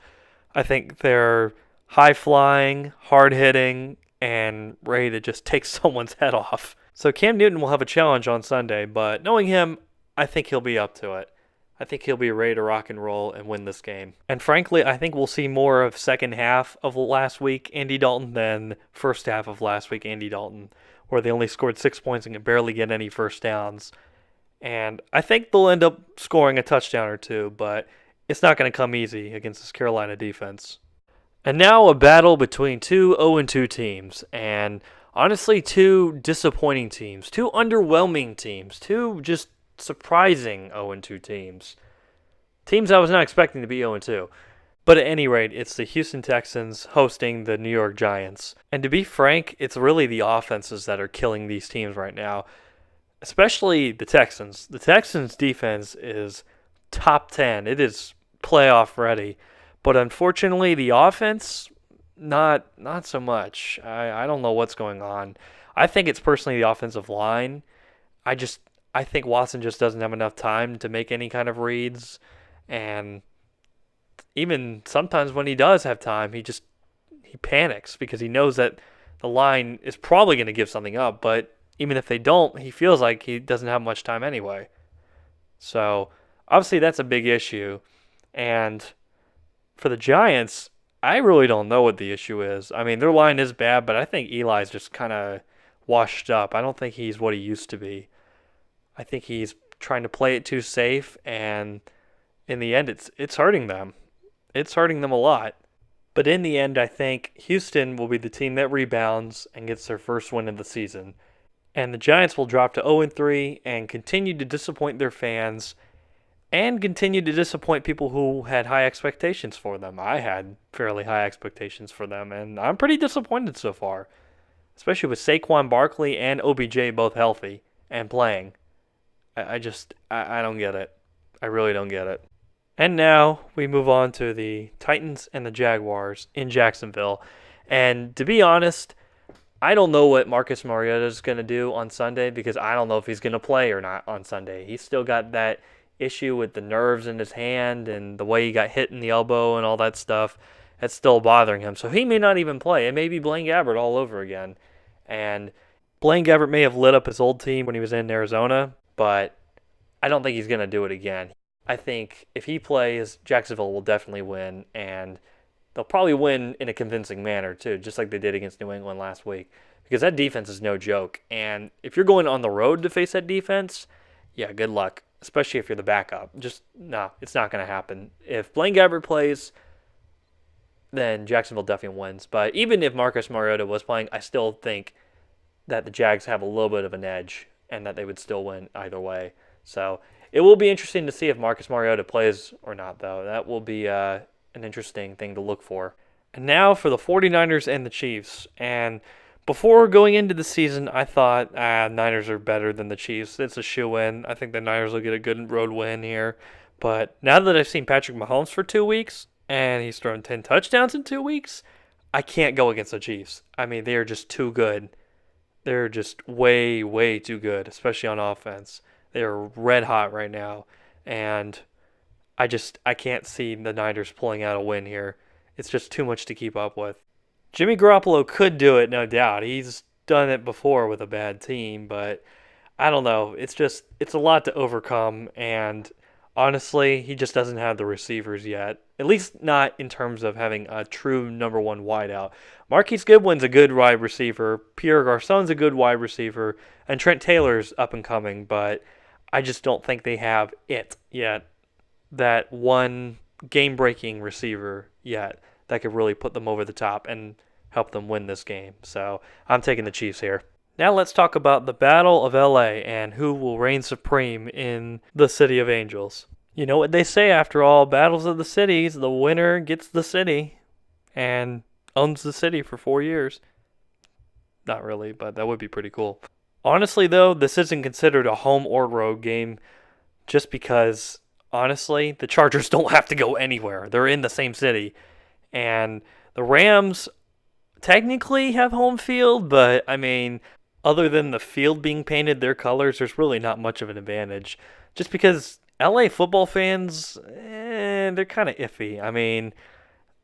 I think they're high-flying, hard-hitting, and ready to just take someone's head off. So Cam Newton will have a challenge on Sunday, but knowing him, I think he'll be up to it. I think he'll be ready to rock and roll and win this game. And frankly, I think we'll see more of second half of last week Andy Dalton than first half of last week Andy Dalton, where they only scored 6 points and could barely get any first downs. And I think they'll end up scoring a touchdown or 2, but it's not going to come easy against this Carolina defense. And now a battle between 2 0-2 teams, and honestly 2 disappointing teams, 2 underwhelming teams, 2 just surprising 0-2 teams. Teams I was not expecting to be 0-2. But at any rate, it's the Houston Texans hosting the New York Giants. And to be frank, it's really the offenses that are killing these teams right now, especially the Texans. The Texans' defense is top 10. It is playoff ready. But unfortunately, the offense, not so much. I don't know what's going on. I think it's personally the offensive line. I just I think Watson just doesn't have enough time to make any kind of reads, and even sometimes when he does have time, he panics because he knows that the line is probably going to give something up, but even if they don't, he feels like he doesn't have much time anyway. So, obviously that's a big issue. And for the Giants, I really don't know what the issue is. I mean, their line is bad, but I think Eli's just kind of washed up. I don't think he's what he used to be. I think he's trying to play it too safe, and in the end, it's hurting them. It's hurting them a lot. But in the end, I think Houston will be the team that rebounds and gets their first win of the season. And the Giants will drop to 0-3 and continue to disappoint their fans and continue to disappoint people who had high expectations for them. I had fairly high expectations for them, and I'm pretty disappointed so far, especially with Saquon Barkley and OBJ both healthy and playing. I don't get it. I really don't get it. And now we move on to the Titans and the Jaguars in Jacksonville. And to be honest, I don't know what Marcus Mariota is going to do on Sunday because I don't know if he's going to play or not on Sunday. He's still got that issue with the nerves in his hand and the way he got hit in the elbow and all that stuff. That's still bothering him. So he may not even play. It may be Blaine Gabbert all over again. And Blaine Gabbert may have lit up his old team when he was in Arizona, but I don't think he's going to do it again. I think if he plays, Jacksonville will definitely win, and they'll probably win in a convincing manner too, just like they did against New England last week, because that defense is no joke. And if you're going on the road to face that defense, yeah, good luck, especially if you're the backup. Just, no, it's not going to happen. If Blaine Gabbert plays, then Jacksonville definitely wins. But even if Marcus Mariota was playing, I still think that the Jags have a little bit of an edge and that they would still win either way. So it will be interesting to see if Marcus Mariota plays or not, though. That will be an interesting thing to look for. And now for the 49ers and the Chiefs. And before going into the season, I thought, Niners are better than the Chiefs. It's a shoe-in. I think the Niners will get a good road win here. But now that I've seen Patrick Mahomes for 2 weeks, and he's thrown 10 touchdowns in 2 weeks, I can't go against the Chiefs. I mean, they are just too good. They're just way, way too good, especially on offense. They are red hot right now, and I can't see the Niners pulling out a win here. It's just too much to keep up with. Jimmy Garoppolo could do it, no doubt. He's done it before with a bad team, but I don't know. It's a lot to overcome, and honestly, he just doesn't have the receivers yet. At least not in terms of having a true number one wideout. Marquise Goodwin's a good wide receiver. Pierre Garçon's a good wide receiver. And Trent Taylor's up and coming, but I just don't think they have it yet. That one game-breaking receiver yet that could really put them over the top and help them win this game. So I'm taking the Chiefs here. Now let's talk about the Battle of LA and who will reign supreme in the City of Angels. You know what they say, after all, battles of the cities, the winner gets the city and owns the city for 4 years. Not really, but that would be pretty cool. Honestly, though, this isn't considered a home or road game just because, honestly, the Chargers don't have to go anywhere. They're in the same city. And the Rams technically have home field, but, I mean, other than the field being painted their colors, there's really not much of an advantage. Just because LA football fans, they're kind of iffy. I mean,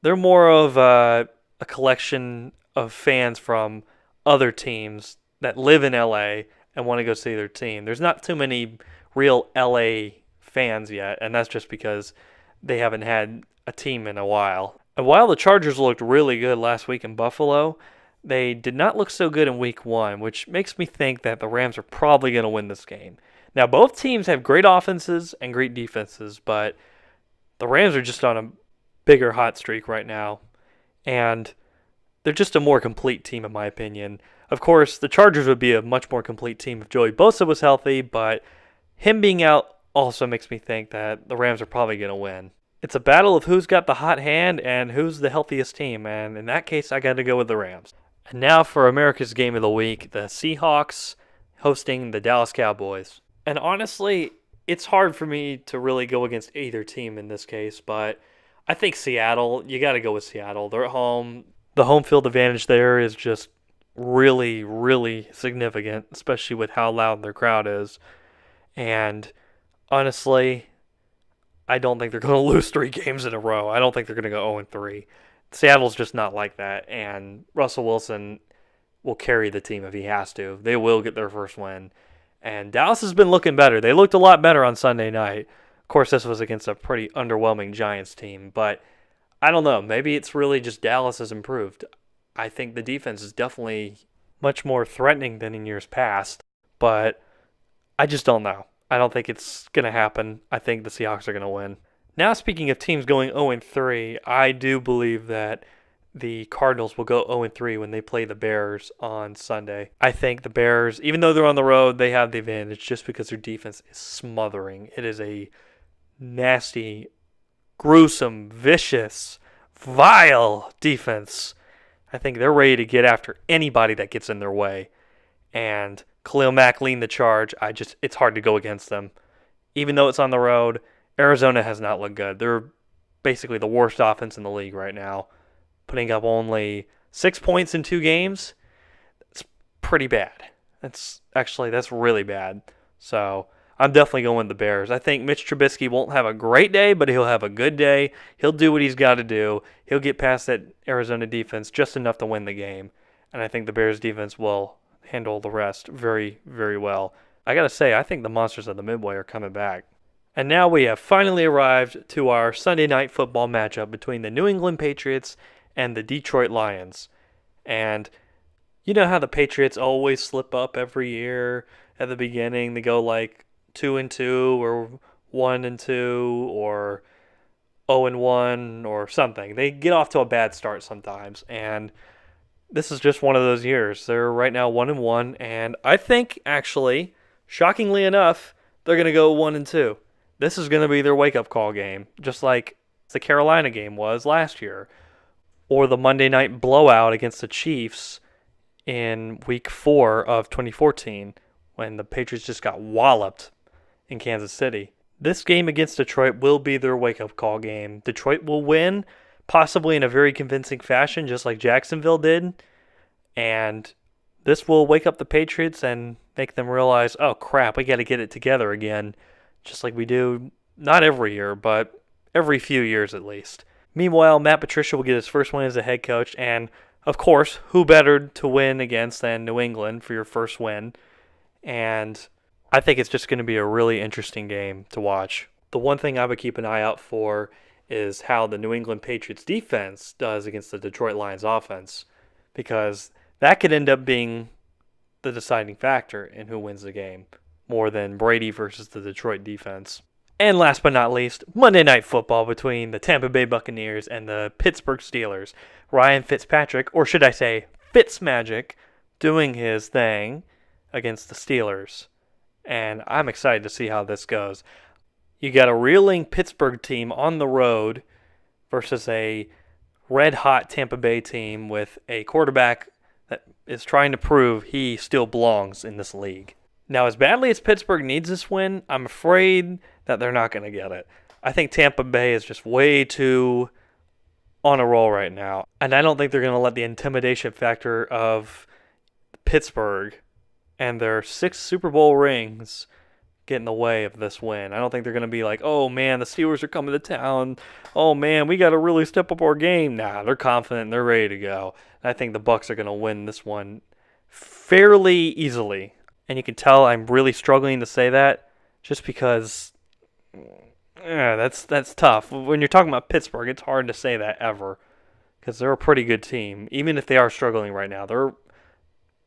they're more of a collection of fans from other teams that live in LA and want to go see their team. There's not too many real LA fans yet, and that's just because they haven't had a team in a while. And while the Chargers looked really good last week in Buffalo, they did not look so good in week 1, which makes me think that the Rams are probably going to win this game. Now, both teams have great offenses and great defenses, but the Rams are just on a bigger hot streak right now, and they're just a more complete team in my opinion. Of course, the Chargers would be a much more complete team if Joey Bosa was healthy, but him being out also makes me think that the Rams are probably going to win. It's a battle of who's got the hot hand and who's the healthiest team, and in that case, I got to go with the Rams. And now for America's Game of the Week, the Seahawks hosting the Dallas Cowboys. And honestly, it's hard for me to really go against either team in this case, but I think Seattle, you got to go with Seattle. They're at home. The home field advantage there is just really, really significant, especially with how loud their crowd is. And honestly, I don't think they're going to lose 3 games in a row. I don't think they're going to go 0-3. Seattle's just not like that, and Russell Wilson will carry the team if he has to. They will get their first win. And Dallas has been looking better. They looked a lot better on Sunday night. Of course, this was against a pretty underwhelming Giants team, but I don't know. Maybe it's really just Dallas has improved. I think the defense is definitely much more threatening than in years past, but I just don't know. I don't think it's going to happen. I think the Seahawks are going to win. Now, speaking of teams going 0-3, I do believe that the Cardinals will go 0-3 when they play the Bears on Sunday. I think the Bears, even though they're on the road, they have the advantage just because their defense is smothering. It is a nasty, gruesome, vicious, vile defense. I think they're ready to get after anybody that gets in their way. And Khalil Mack leading the charge. It's hard to go against them. Even though it's on the road, Arizona has not looked good. They're basically the worst offense in the league right now, putting up only 6 points in 2 games. That's pretty bad. That's really bad. So I'm definitely going with the Bears. I think Mitch Trubisky won't have a great day, but he'll have a good day. He'll do what he's got to do. He'll get past that Arizona defense just enough to win the game. And I think the Bears defense will handle the rest very, very well. I got to say, I think the Monsters of the Midway are coming back. And now we have finally arrived to our Sunday night football matchup between the New England Patriots and the Detroit Lions. And you know how the Patriots always slip up every year at the beginning. They go like 2-2 or 1-2 or 0-1 or something. They get off to a bad start sometimes. And this is just one of those years. They're right now 1-1. And I think actually, shockingly enough, they're going to go 1-2. This is going to be their wake-up call game, just like the Carolina game was last year, or the Monday night blowout against the Chiefs in Week 4 of 2014 when the Patriots just got walloped in Kansas City. This game against Detroit will be their wake-up call game. Detroit will win, possibly in a very convincing fashion, just like Jacksonville did, and this will wake up the Patriots and make them realize, oh crap, we got to get it together again. Just like we do, not every year, but every few years at least. Meanwhile, Matt Patricia will get his first win as a head coach, and of course, who better to win against than New England for your first win? And I think it's just going to be a really interesting game to watch. The one thing I would keep an eye out for is how the New England Patriots defense does against the Detroit Lions offense, because that could end up being the deciding factor in who wins the game, more than Brady versus the Detroit defense. And last but not least, Monday Night Football between the Tampa Bay Buccaneers and the Pittsburgh Steelers. Ryan Fitzpatrick, or should I say Fitzmagic, doing his thing against the Steelers. And I'm excited to see how this goes. You got a reeling Pittsburgh team on the road versus a red-hot Tampa Bay team with a quarterback that is trying to prove he still belongs in this league. Now, as badly as Pittsburgh needs this win, I'm afraid that they're not going to get it. I think Tampa Bay is just way too on a roll right now. And I don't think they're going to let the intimidation factor of Pittsburgh and their 6 Super Bowl rings get in the way of this win. I don't think they're going to be like, oh man, the Steelers are coming to town. Oh man, we got to really step up our game. Nah, they're confident and they're ready to go. And I think the Bucs are going to win this one fairly easily. And you can tell I'm really struggling to say that just because that's tough. When you're talking about Pittsburgh, it's hard to say that ever because they're a pretty good team. Even if they are struggling right now,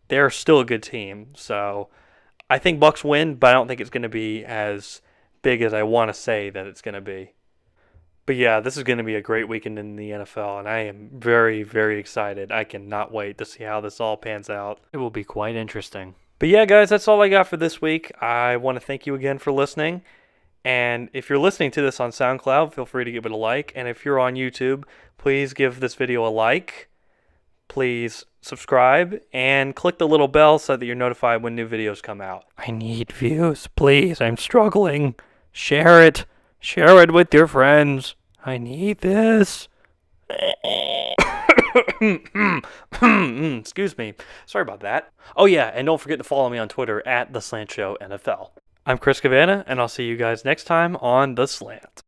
they're still a good team. So I think Bucs win, but I don't think it's going to be as big as I want to say that it's going to be. But yeah, this is going to be a great weekend in the NFL, and I am very, very excited. I cannot wait to see how this all pans out. It will be quite interesting. But yeah, guys, that's all I got for this week. I want to thank you again for listening. And if you're listening to this on SoundCloud, feel free to give it a like. And if you're on YouTube, please give this video a like. Please subscribe and click the little bell so that you're notified when new videos come out. I need views, please. I'm struggling. Share it. Share it with your friends. I need this. Excuse me. Sorry about that. Oh yeah, and don't forget to follow me on Twitter at The Slant Show NFL. I'm Chris Cavana, and I'll see you guys next time on The Slant.